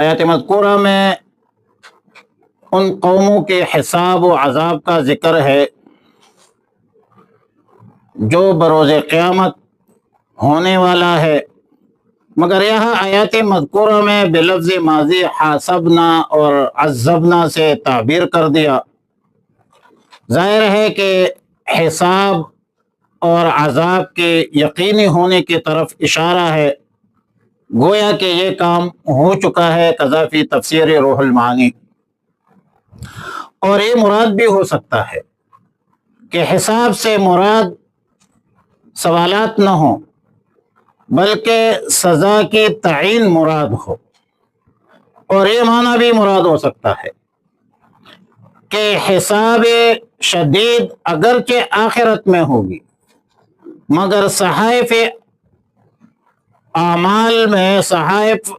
आयत मज़कूरा में उन कौमों के हिसाब व अज़ाब का जिक्र है जो बरोज़ क़यामत होने वाला है, मगर यह आयत मज़कूरा में बिलफ्ज़ माज़ी हासबना और अज़्ज़बना से ताबीर कर दिया। ज़ाहिर है कि हिसाब और अज़ाब के यकीनी होने की तरफ इशारा है, गोया कि ये काम हो चुका है। कज़ाफ़ी तफ़सीर रूहुल मानी। और ये मुराद भी हो सकता है कि हिसाब से मुराद सवालात न हो बल्कि सज़ा की तईन मुराद हो। और ये माना भी मुराद हो सकता है कि हिसाब शदीद अगरचे आखिरत में होगी, मगर सहाइफ़ आमाल में सहाइफ़